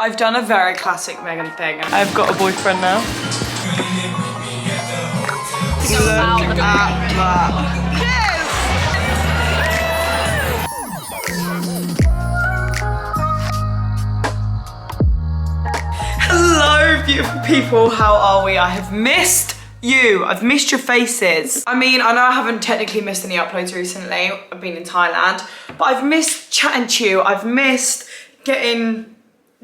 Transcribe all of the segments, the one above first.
I've done a very classic Megan thing. I've got a boyfriend now. Look at that. Hello, beautiful people. How are we? I have missed you. I've missed your faces. I mean, I know I haven't technically missed any uploads recently. I've been in Thailand, but I've missed chatting to you. I've missed getting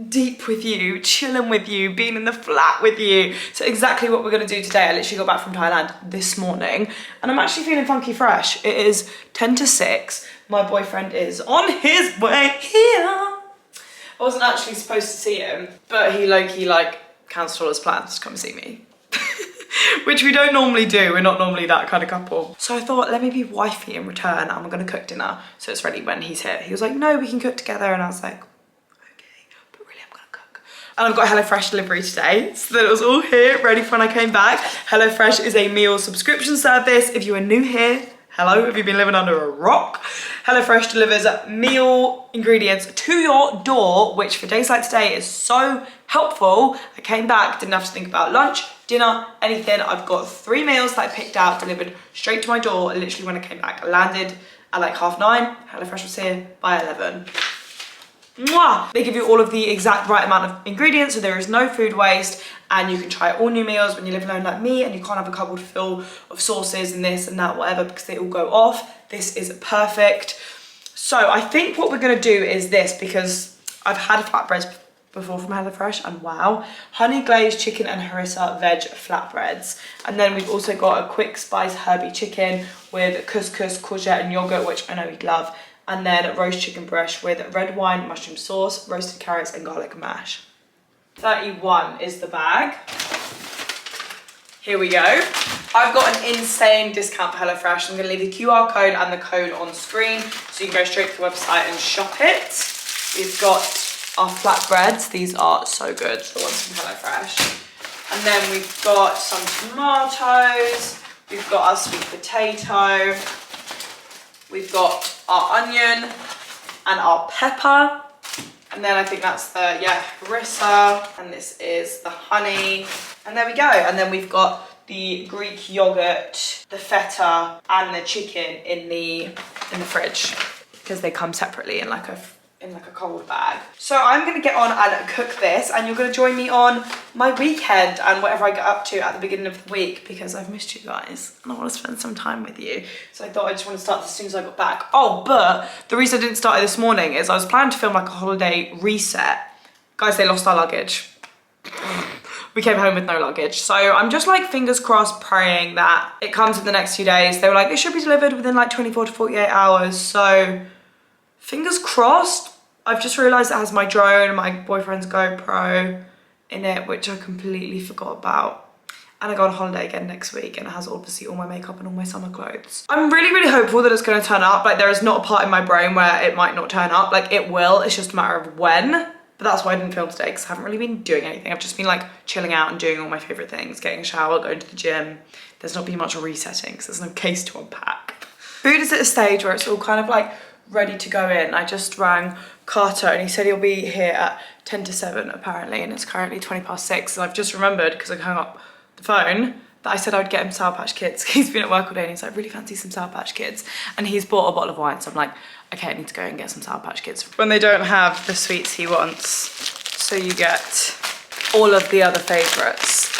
deep with you, chilling with you, being in the flat with you. So exactly what we're gonna do today. I literally got back from Thailand this morning and I'm actually feeling funky fresh. It is 10 to 6. My boyfriend is on his way here. I wasn't actually supposed to see him, but he low-key like cancelled all his plans to come see me. Which we don't normally do. We're not normally that kind of couple. So I thought, let me be wifey in return and we're gonna cook dinner so it's ready when he's here. He was like, no, we can cook together. And I was like, and I've got HelloFresh delivery today, so that it was all here, ready for when I came back. HelloFresh is a meal subscription service. If you are new here, hello, have you been living under a rock? HelloFresh delivers meal ingredients to your door, which for days like today is so helpful. I came back, didn't have to think about lunch, dinner, anything. I've got 3 meals that I picked out, delivered straight to my door, literally when I came back. I landed at like 9:30, HelloFresh was here by 11. Mwah! They give you all of the exact right amount of ingredients, so there is no food waste, and you can try all new meals when you live alone like me and you can't have a cupboard full of sauces and this and that, whatever, because they all go off. This is perfect. So I think what we're gonna do is this, because I've had flatbreads before from HelloFresh and wow, honey glazed chicken and harissa veg flatbreads. And then we've also got a quick spice herby chicken with couscous, courgette and yogurt, which I know you'd love. And then roast chicken breast with red wine, mushroom sauce, roasted carrots and garlic mash. 31 is the bag. Here we go. I've got an insane discount for HelloFresh. I'm gonna leave the QR code and the code on screen so you can go straight to the website and shop it. We've got our flatbreads. These are so good, the ones from HelloFresh. And then we've got some tomatoes. We've got our sweet potato. We've got our onion and our pepper. And then I think that's the, harissa. And this is the honey. And there we go. And then we've got the Greek yogurt, the feta, and the chicken in the fridge, because they come separately in like a cold bag. So I'm gonna get on and cook this, and you're gonna join me on my weekend and whatever I get up to at the beginning of the week, because I've missed you guys and I want to spend some time with you. So I thought I just want to start as soon as I got back. Oh, but the reason I didn't start it this morning is I was planning to film like a holiday reset. Guys, they lost our luggage. We came home with no luggage. So I'm just like fingers crossed praying that it comes in the next few days. They were like, it should be delivered within like 24 to 48 hours. So fingers crossed. I've just realised it has my drone and my boyfriend's GoPro in it, which I completely forgot about. And I go on holiday again next week and it has obviously all my makeup and all my summer clothes. I'm really, really hopeful that it's going to turn up. Like, there is not a part in my brain where it might not turn up. Like, it will, it's just a matter of when. But that's why I didn't film today, because I haven't really been doing anything. I've just been like chilling out and doing all my favourite things, getting a shower, going to the gym. There's not been much resetting because there's no case to unpack. Food is at a stage where it's all kind of like ready to go in. I just rang Carter and he said he'll be here at 10 to 7 apparently, and it's currently 20 past 6. And I've just remembered, because I hung up the phone, that I said I would get him Sour Patch Kids. He's been at work all day and he's like, really fancy some Sour Patch Kids. And he's bought a bottle of wine, so I'm like, okay, I need to go and get some Sour Patch Kids. When they don't have the sweets he wants, so you get all of the other favourites.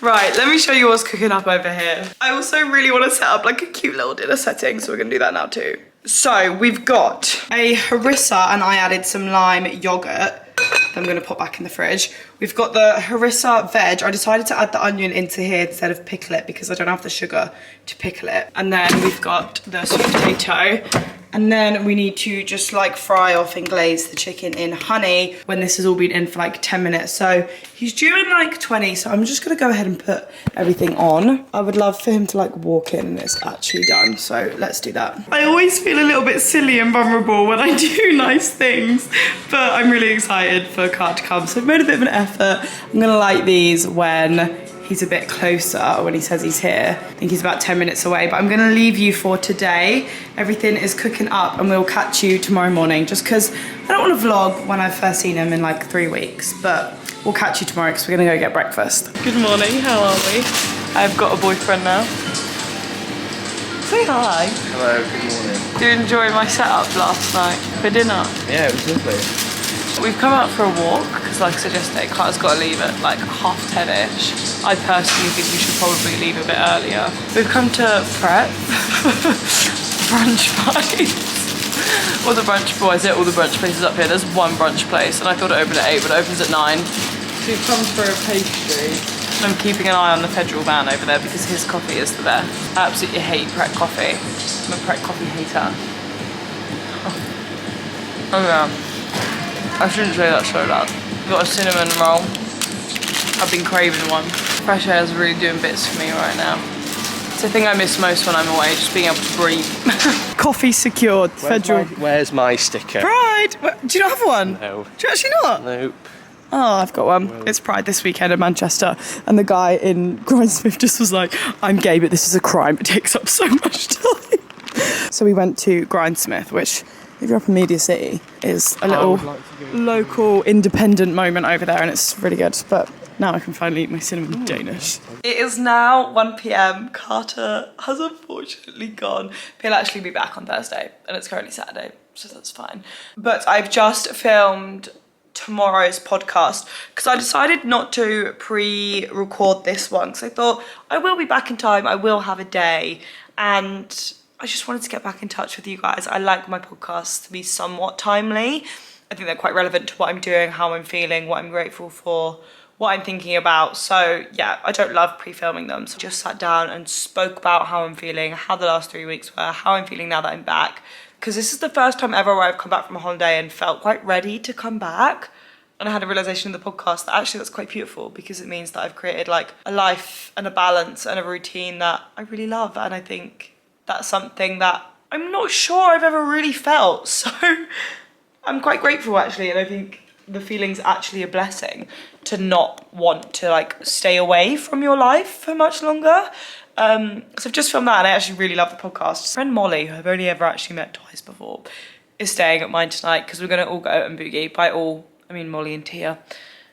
Right, let me show you what's cooking up over here. I also really want to set up like a cute little dinner setting, so we're gonna do that now too. So we've got a harissa, and I added some lime yogurt that I'm gonna pop back in the fridge. We've got the harissa veg. I decided to add the onion into here instead of pickle it because I don't have the sugar to pickle it. And then we've got the sweet potato. And then we need to just like fry off and glaze the chicken in honey when this has all been in for like 10 minutes. So he's due in like 20, so I'm just gonna go ahead and put everything on. I would love for him to like walk in and it's actually done, so let's do that. I always feel a little bit silly and vulnerable when I do nice things, but I'm really excited for Car to come. So I've made a bit of an effort. I'm gonna light these when he's a bit closer when he says he's here. I think he's about 10 minutes away, but I'm gonna leave you for today. Everything is cooking up and we'll catch you tomorrow morning, just because I don't want to vlog when I've first seen him in like 3 weeks, but we'll catch you tomorrow because we're gonna go get breakfast. Good morning, how are we? I've got a boyfriend now. Say hi. Hello, good morning. Did you enjoy my setup last night for dinner? Yeah, it was lovely. We've come out for a walk because, like I suggested, Carter's got to leave at like 10:30ish. I personally think we should probably leave a bit earlier. We've come to prep brunch bites. All the brunch boys, all the brunch places up here. There's one brunch place, and I thought it opened at 8, but it opens at 9. So we've come for a pastry. I'm keeping an eye on the federal man over there because his coffee is the best. I absolutely hate Pret coffee. I'm a Pret coffee hater. Oh yeah. I shouldn't say that so loud. I've got a cinnamon roll. I've been craving one. Fresh air is really doing bits for me right now. It's the thing I miss most when I'm away, just being able to breathe. Coffee secured, federal. Where's my sticker? Pride! Do you not have one? No. Do you actually not? Nope. Oh, I've got one. Well, it's Pride this weekend in Manchester, and the guy in Grindsmith just was like, I'm gay, but this is a crime. It takes up so much time. So we went to Grindsmith, which, if you're up in Media City, is a little local independent moment over there, and it's really good. But now I can finally eat my cinnamon Danish. It is now 1 p.m. Carter has unfortunately gone. He'll actually be back on Thursday, and it's currently Saturday, so that's fine. But I've just filmed tomorrow's podcast because I decided not to pre-record this one because I thought I will be back in time, I will have a day, and I just wanted to get back in touch with you guys. I like my podcasts to be somewhat timely. I think they're quite relevant to what I'm doing, how I'm feeling, what I'm grateful for, what I'm thinking about. So yeah, I don't love pre-filming them. So I just sat down and spoke about how I'm feeling, how the last 3 weeks were, how I'm feeling now that I'm back. Because this is the first time ever where I've come back from a holiday and felt quite ready to come back. And I had a realization in the podcast that actually that's quite beautiful because it means that I've created like a life and a balance and a routine that I really love. And I think that's something that I'm not sure I've ever really felt. So I'm quite grateful actually. And I think the feeling's actually a blessing to not want to like stay away from your life for much longer. So I've just filmed that and I actually really love the podcast. Friend Molly, who I've only ever actually met twice before, is staying at mine tonight because we're going to all go out and boogie. By all, I mean Molly and Tia,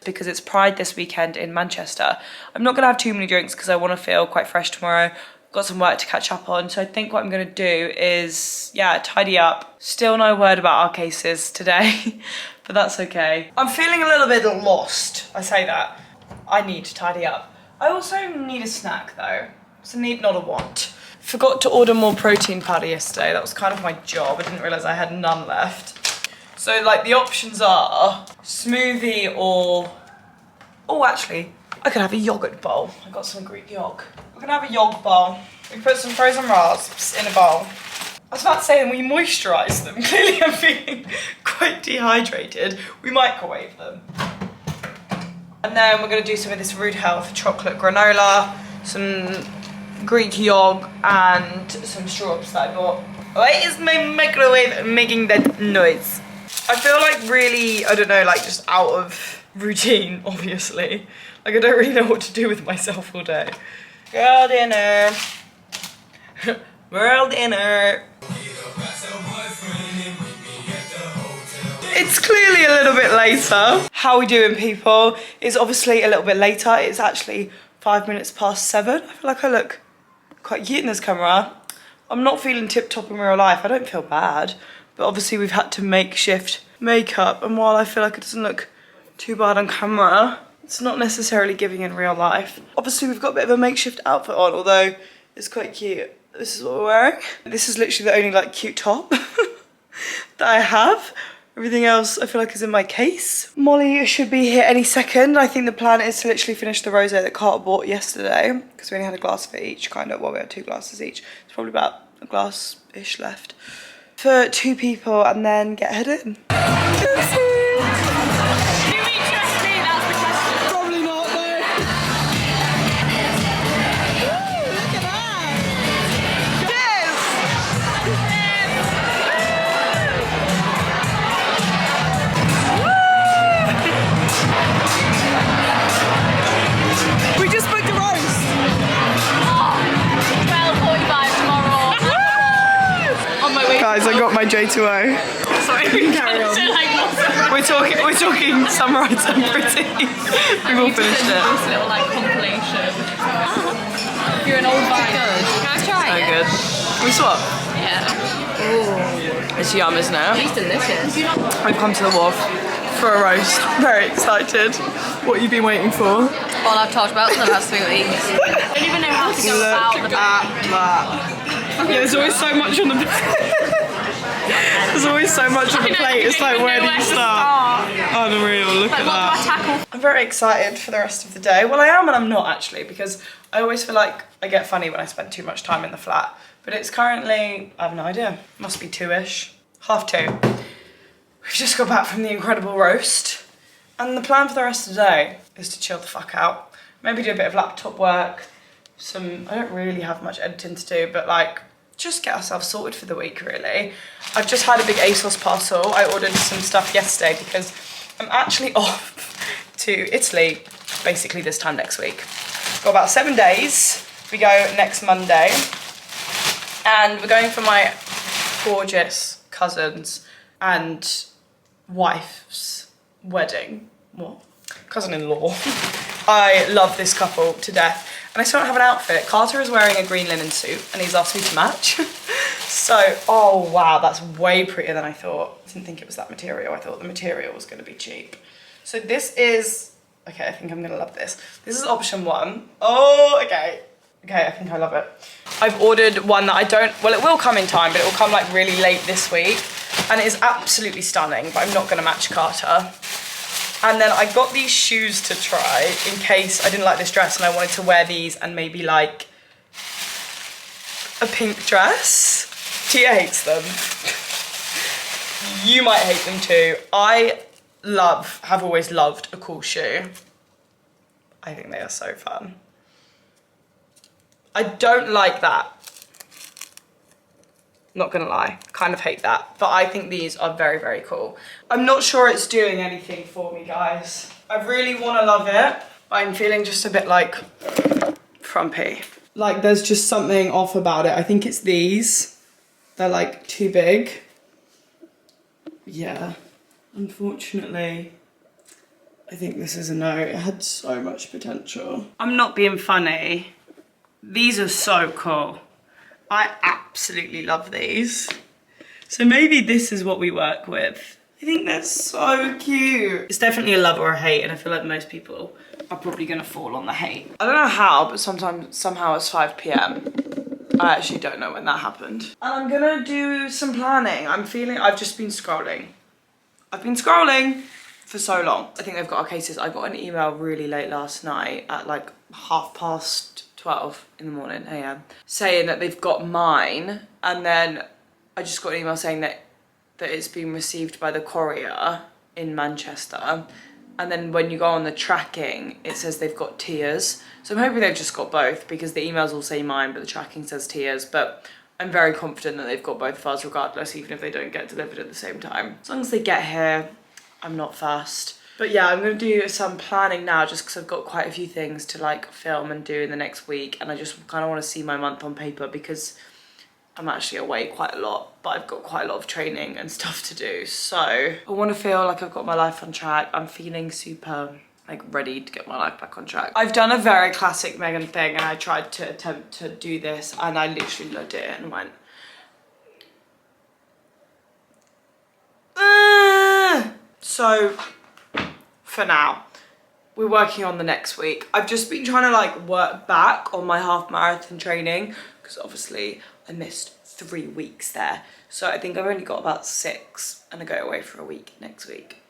because it's Pride this weekend in Manchester. I'm not going to have too many drinks because I want to feel quite fresh tomorrow. Got some work to catch up on. So I think what I'm going to do is, yeah, tidy up. Still no word about our cases today, but that's okay. I'm feeling a little bit lost. I say that. I need to tidy up. I also need a snack though. It's a need, not a want. Forgot to order more protein powder yesterday. That was kind of my job. I didn't realise I had none left. So like the options are smoothie or, oh actually, I could have a yogurt bowl. I got some Greek yogurt. We're gonna have a yogurt bowl. We put some frozen rasps in a bowl. I was about to say, and we moisturise them. Clearly I'm feeling quite dehydrated. We microwave them. And then we're gonna do some of this Rude Health chocolate granola, some Greek yogurt and some straws that I bought. Why is my microwave making that noise? I feel like really, I don't know, like just out of routine, obviously. Like I don't really know what to do with myself all day. Girl dinner. World dinner. It's clearly a little bit later. How we doing, people? It's obviously a little bit later. It's actually 5 minutes past 7. I feel like I look quite cute in this camera. I'm not feeling tip-top in real life. I don't feel bad. But obviously we've had to makeshift makeup. And while I feel like it doesn't look too bad on camera, it's not necessarily giving in real life. Obviously we've got a bit of a makeshift outfit on, although it's quite cute. This is what we're wearing. This is literally the only like cute top that I have. Everything else I feel like is in my case. Molly should be here any second. I think the plan is to literally finish the rosé that Carter bought yesterday because we only had a glass of it each, kind of. Well, we had 2 glasses each. It's probably about a glass-ish left for 2 people and then get headed in. We just booked a ride by J2O. Sorry, we can carry on. We're talking Summer Rides and Pretty. We've all finished it. This little like compilation. You're an old vine. Good. Can I try So it? good. Can we swap? Yeah. Ooh. It's yum, isn't it? It's delicious. I've come to the wharf for a roast. Very excited. What have you been waiting for? All I've talked about for the last 3 weeks. I don't even know how to go about Look the at that. Yeah, there's always so much on the There's always so much on the plate. It's like, where do you start? Unreal, look at that. What do I tackle? I'm very excited for the rest of the day. Well, I am and I'm not actually, because I always feel like I get funny when I spend too much time in the flat. But it's currently, I have no idea, must be 2-ish, 2:30. We've just got back from the incredible roast. And the plan for the rest of the day is to chill the fuck out. Maybe do a bit of laptop work. I don't really have much editing to do, but like, just get ourselves sorted for the week, really. I've just had a big ASOS parcel. I ordered some stuff yesterday because I'm actually off to Italy basically this time next week. Got about 7 days. We go next Monday. And we're going for my gorgeous cousin's and wife's wedding. What? Cousin-in-law. I love this couple to death. And I still don't have an outfit. Carter is wearing a green linen suit and he's asked me to match. So, oh wow, that's way prettier than I thought. I didn't think it was that material. I thought the material was gonna be cheap. So this is, okay, I think I'm gonna love this. This is option 1. Oh, okay. Okay, I think I love it. I've ordered one that I don't, well, it will come in time, but it will come like really late this week. And it is absolutely stunning, but I'm not gonna match Carter. And then I got these shoes to try in case I didn't like this dress and I wanted to wear these and maybe like a pink dress. Tia hates them. You might hate them too. I have always loved a cool shoe. I think they are so fun. I don't like that. Not gonna lie, kind of hate that. But I think these are very, very cool. I'm not sure it's doing anything for me, guys. I really wanna love it, but I'm feeling just a bit like frumpy. Like there's just something off about it. I think it's these. They're like too big. Yeah, unfortunately, I think this is a no. It had so much potential. I'm not being funny. These are so cool. I absolutely love these. So maybe this is what we work with. I think that's so cute. It's definitely a love or a hate, and I feel like most people are probably gonna fall on the hate. I don't know how, but somehow it's 5 PM. I actually don't know when that happened. And I'm gonna do some planning. I've just been scrolling. I've been scrolling for so long. I think they've got our cases. I got an email really late last night at like 12:30 in the morning AM saying that they've got mine, and then I just got an email saying that it's been received by the courier in Manchester, and then when you go on the tracking it says they've got Tia's. So I'm hoping they've just got both, because the emails all say mine but the tracking says Tia's, but I'm very confident that they've got both of ours regardless, even if they don't get delivered at the same time. As long as they get here, I'm not fast. But yeah, I'm gonna do some planning now just because I've got quite a few things to like film and do in the next week, and I just kind of want to see my month on paper because I'm actually away quite a lot, but I've got quite a lot of training and stuff to do. So I want to feel like I've got my life on track. I'm feeling super like ready to get my life back on track. I've done a very classic Megan thing, and I tried to attempt to do this and I literally looked at it and went, ah! So for now, we're working on the next week. I've just been trying to like work back on my half marathon training because obviously I missed 3 weeks there. So I think I've only got about 6 and I go away for a week next week.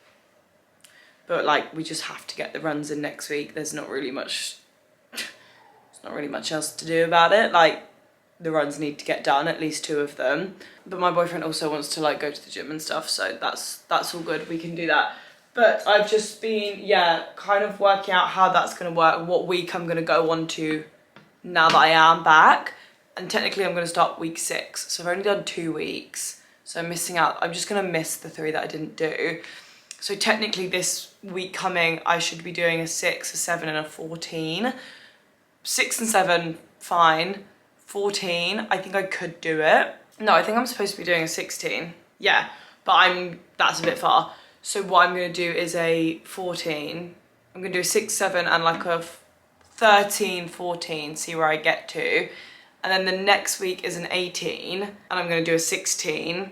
But like, we just have to get the runs in next week. There's not really much else to do about it. Like, the runs need to get done, at least 2 of them. But my boyfriend also wants to like go to the gym and stuff, so that's all good, we can do that. But I've just been, yeah, kind of working out how that's gonna work, what week I'm gonna go on to now that I am back. And technically I'm gonna start week 6, so I've only done 2 weeks. So I'm missing out, I'm just gonna miss the 3 that I didn't do. So technically this week coming, I should be doing a 6, a 7 and a 14. 6 and 7, fine. 14, I think I could do it. No, I think I'm supposed to be doing a 16. yeah, but that's a bit far. So what I'm gonna do is a 14. I'm gonna do a 6, 7 and like a 13, 14, see where I get to. And then the next week is an 18 and I'm gonna do a 16.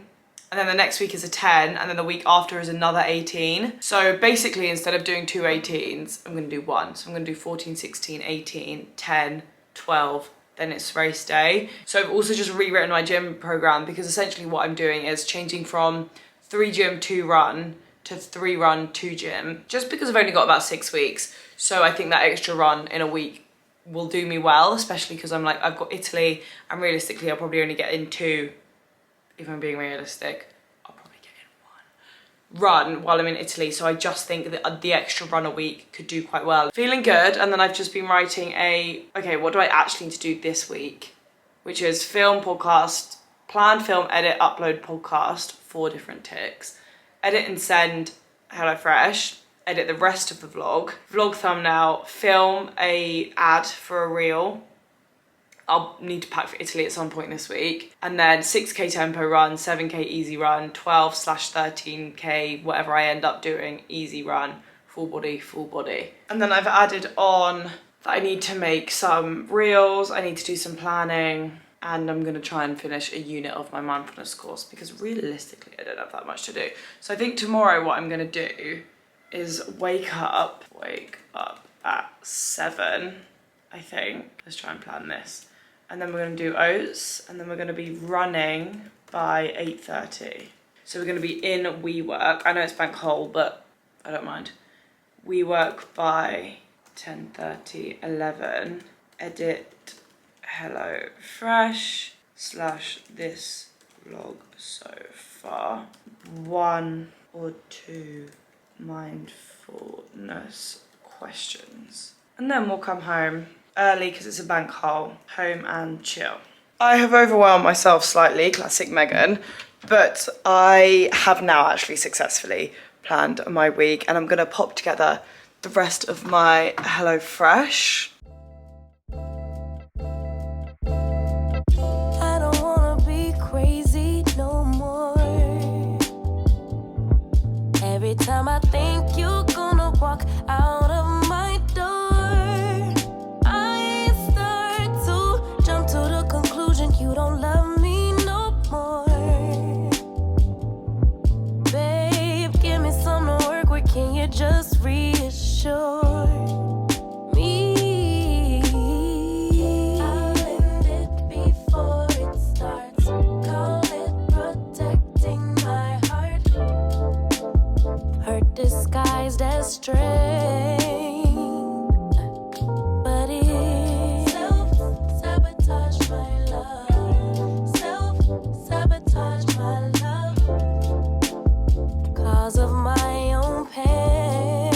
And then the next week is a 10 and then the week after is another 18. So basically instead of doing 2 18s, I'm gonna do one. So I'm gonna do 14, 16, 18, 10, 12, then it's race day. So I've also just rewritten my gym program because essentially what I'm doing is changing from 3 gym, 2 run to 3 run, 2 gym, just because I've only got about 6 weeks. So I think that extra run in a week will do me well, especially because I'm like, I've got Italy and realistically I'll probably only get in 2. If I'm being realistic, I'll probably get in 1 run while I'm in Italy. So I just think that the extra run a week could do quite well. Feeling good. And then I've just been writing okay, what do I actually need to do this week? Which is film, podcast, plan, film, edit, upload, podcast, 4 different ticks. Edit and send HelloFresh, edit the rest of the vlog, vlog thumbnail, film a ad for a reel. I'll need to pack for Italy at some point this week. And then 6K tempo run, 7K easy run, 12/13K, whatever I end up doing, easy run, full body, full body. And then I've added on that I need to make some reels, I need to do some planning, and I'm gonna try and finish a unit of my mindfulness course because realistically I don't have that much to do. So I think tomorrow what I'm gonna do is wake up at 7, I think. Let's try and plan this. And then we're gonna do oats, and then we're gonna be running by 8:30. So we're gonna be in WeWork. I know it's bank hole, but I don't mind. WeWork by 10:30, 11. Edit HelloFresh / this vlog so far. 1 or 2 mindfulness questions. And then we'll come home early because it's a bank home and chill. I have overwhelmed myself slightly, classic Megan, but I have now actually successfully planned my week and I'm gonna pop together the rest of my HelloFresh. I don't wanna be crazy no more. Every time I think you're gonna walk out of my door, you don't love me no more. Babe, give me some to work with. Can you just reassure me? I'll end it before it starts. Call it protecting my heart. Hurt disguised as strength. But it's self-sabotage my love. Sabotage my love, cause of my own pain.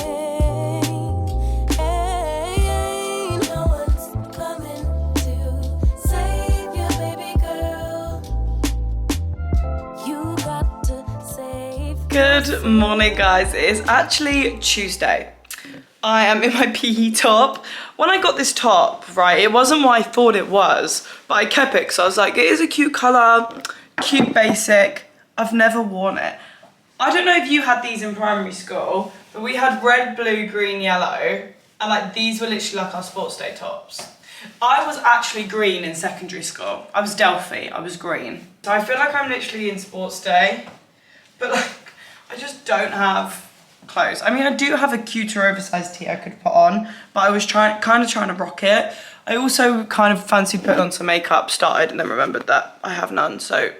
No one's coming to save you, baby girl. You got to save. Good morning, guys. It is actually Tuesday. I am in my PE top. When I got this top, right, it wasn't what I thought it was, but I kept it because I was like, it is a cute colour, cute basic. I've never worn it. I don't know if you had these in primary school, but we had red, blue, green, yellow, and like these were literally like our sports day tops. I was actually green in secondary school. I was Delphi, I was green. So I feel like I'm literally in sports day, but like, I just don't have clothes. I mean, I do have a cuter oversized tee I could put on, but I was kind of trying to rock it. I also kind of fancy putting on some makeup, started, and then remembered that I have none, so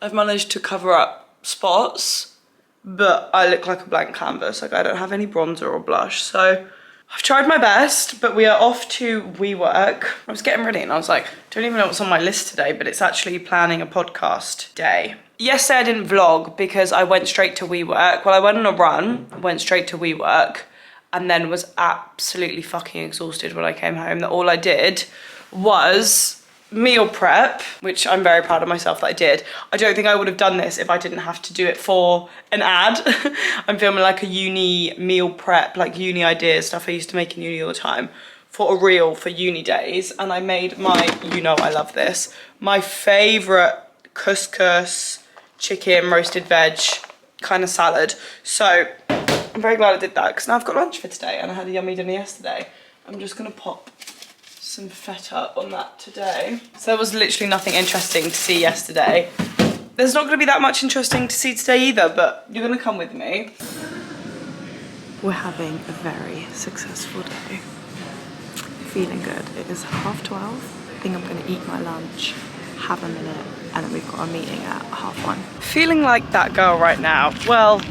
I've managed to cover up spots, but I look like a blank canvas. Like I don't have any bronzer or blush, so I've tried my best, but we are off to WeWork. I was getting ready and I was like, don't even know what's on my list today, but it's actually planning a podcast day. Yesterday I didn't vlog because I went straight to WeWork. Well, I went on a run, went straight to WeWork, and then was absolutely fucking exhausted when I came home. That all I did was meal prep, which I'm very proud of myself that I did. I don't think I would have done this if I didn't have to do it for an ad. I'm filming like a uni meal prep, like uni ideas, stuff I used to make in uni all the time, for a reel for uni days. And I made my, you know I love this, my favourite couscous, chicken, roasted veg kind of salad. So I'm very glad I did that because now I've got lunch for today and I had a yummy dinner yesterday. I'm just gonna pop some feta on that today. So there was literally nothing interesting to see yesterday. There's not gonna be that much interesting to see today either, but you're gonna come with me. We're having a very successful day. Feeling good. It is 12:30. I think I'm gonna eat my lunch, have a minute, and then we've got a meeting at 1:30. Feeling like that girl right now. Well,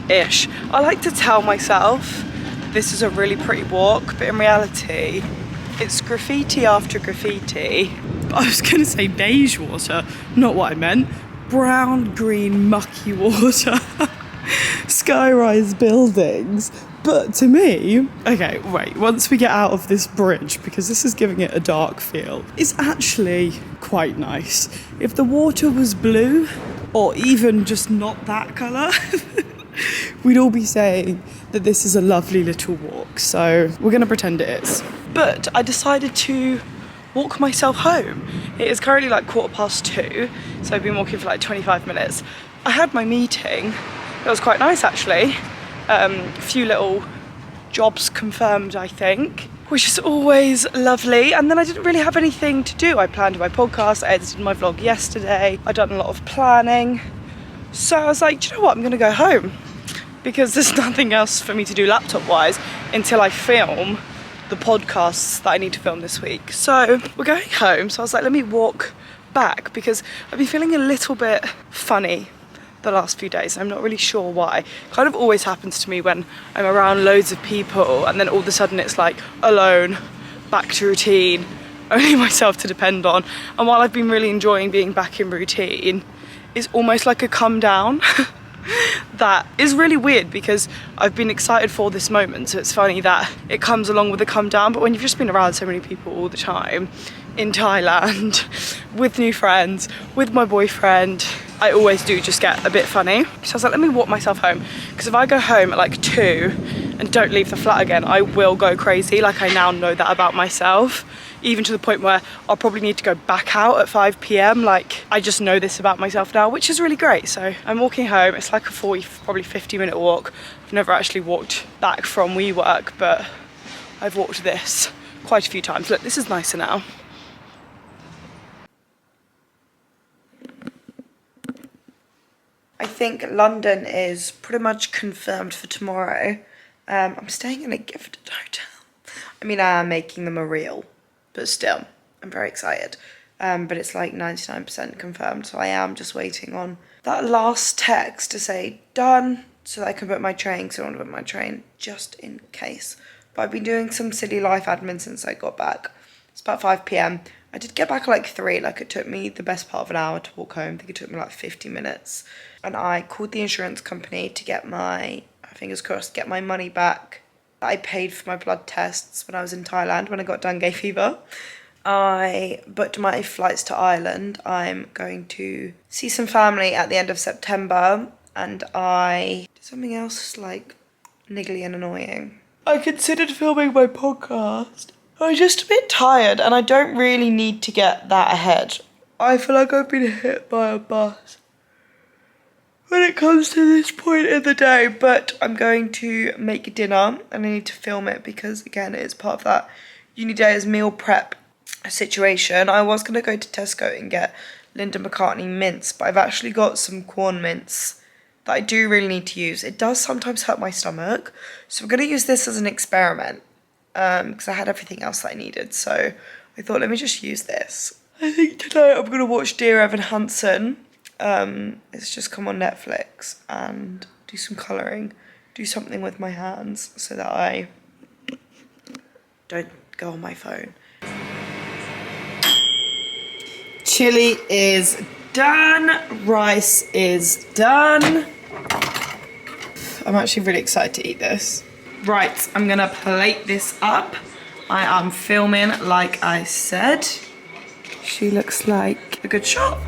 ish. I like to tell myself this is a really pretty walk, but in reality, it's graffiti after graffiti. I was gonna say beige water, not what I meant. Brown, green, mucky water. Skyrise buildings. But to me, okay, wait, once we get out of this bridge, because this is giving it a dark feel, it's actually quite nice. If the water was blue, or even just not that colour, we'd all be saying that this is a lovely little walk. So we're gonna pretend it is. But I decided to walk myself home. It is currently like 2:15, so I've been walking for like 25 minutes. I had my meeting. It was quite nice actually. A few little jobs confirmed, I think, which is always lovely. And then I didn't really have anything to do. I planned my podcast, I edited my vlog yesterday, I'd done a lot of planning. So I was like, do you know what, I'm gonna go home because there's nothing else for me to do laptop wise until I film the podcasts that I need to film this week. So we're going home, so I was like, let me walk back because I've been feeling a little bit funny the last few days. I'm not really sure why. Kind of always happens to me when I'm around loads of people and then all of a sudden it's like alone, back to routine, only myself to depend on. And while I've been really enjoying being back in routine, it's almost like a come down. That is really weird because I've been excited for this moment, so it's funny that it comes along with a come down. But when you've just been around so many people all the time in Thailand with new friends, with my boyfriend, I always do just get a bit funny. So I was like, let me walk myself home, because if I go home at like 2 and don't leave the flat again, I will go crazy. Like, I now know that about myself, even to the point where I'll probably need to go back out at 5 p.m. Like, I just know this about myself now, which is really great. So I'm walking home. It's like a 40, probably 50-minute walk. I've never actually walked back from WeWork, but I've walked this quite a few times. Look, this is nicer now. I think London is pretty much confirmed for tomorrow. I'm staying in a gifted hotel. I mean, I am making them a reel, but still, I'm very excited. But it's like 99% confirmed, so I am just waiting on that last text to say done, so that I can book my train, because I want to book my train just in case. But I've been doing some city life admin since I got back. It's about 5 p.m. I did get back at like 3, like it took me the best part of an hour to walk home. I think it took me like 50 minutes. And I called the insurance company to get my, fingers crossed, get my money back. I paid for my blood tests when I was in Thailand, when I got dengue fever. I booked my flights to Ireland. I'm going to see some family at the end of September. And I did something else like niggly and annoying. I considered filming my podcast. I'm just a bit tired and I don't really need to get that ahead. I feel like I've been hit by a bus when it comes to this point in the day, but I'm going to make dinner and I need to film it because, again, it is part of that uni days meal prep situation. I was going to go to Tesco and get Linda McCartney mints, but I've actually got some corn mints that I do really need to use. It does sometimes hurt my stomach, so I'm going to use this as an experiment because I had everything else that I needed, so I thought, let me just use this. I think tonight I'm going to watch Dear Evan Hansen. It's just come on Netflix, and do some colouring, do something with my hands so that I don't go on my phone. Chili is done, rice is done. I'm actually really excited to eat this. Right, I'm gonna plate this up. I am filming like I said. She looks like a good shot.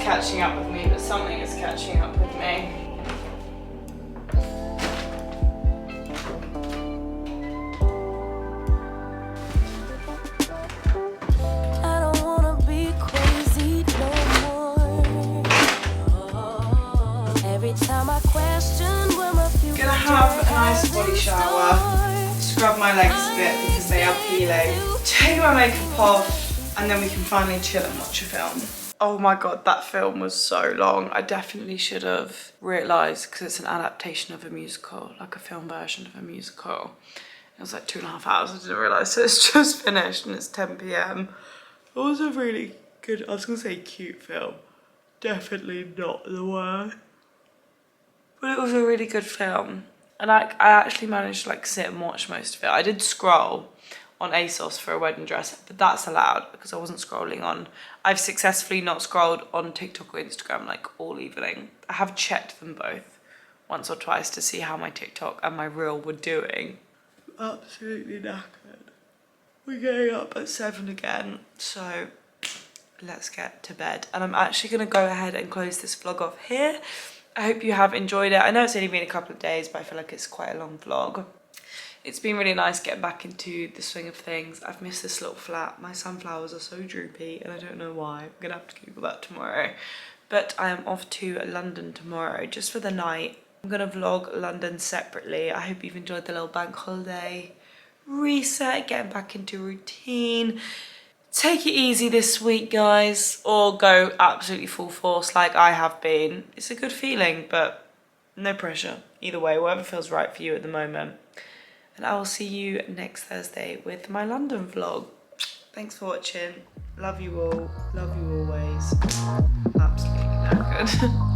catching up with me, but something is catching up with me. I don't wanna be crazy no more. Every time I question where my future Gonna have a nice body has in shower, store. scrub my legs a bit because they are peeling, take my makeup off, and then we can finally chill and watch a film. Oh my god, that film was so long. I definitely should have realised, because it's an adaptation of a musical, like a film version of a musical. It was like 2.5 hours, I didn't realise, so it's just finished and it's 10 p.m. It was a really good, I was gonna say cute film. Definitely not the word. But it was a really good film. And I actually managed to like sit and watch most of it. I did scroll on ASOS for a wedding dress, but that's allowed because I wasn't scrolling on. I've successfully not scrolled on TikTok or Instagram like all evening. I have checked them both once or twice to see how my TikTok and my reel were doing. Absolutely knackered. We're getting up at 7 again, so let's get to bed. And I'm actually gonna go ahead and close this vlog off here. I hope you have enjoyed it. I know it's only been a couple of days, but I feel like it's quite a long vlog. It's been really nice getting back into the swing of things. I've missed this little flat. My sunflowers are so droopy and I don't know why. I'm gonna have to Google that tomorrow. But I am off to London tomorrow just for the night. I'm gonna vlog London separately. I hope you've enjoyed the little bank holiday reset, getting back into routine. Take it easy this week, guys, or go absolutely full force like I have been. It's a good feeling, but no pressure. Either way, whatever feels right for you at the moment. And I will see you next Thursday with my London vlog. Thanks for watching. Love you all. Love you always. Absolutely knackered.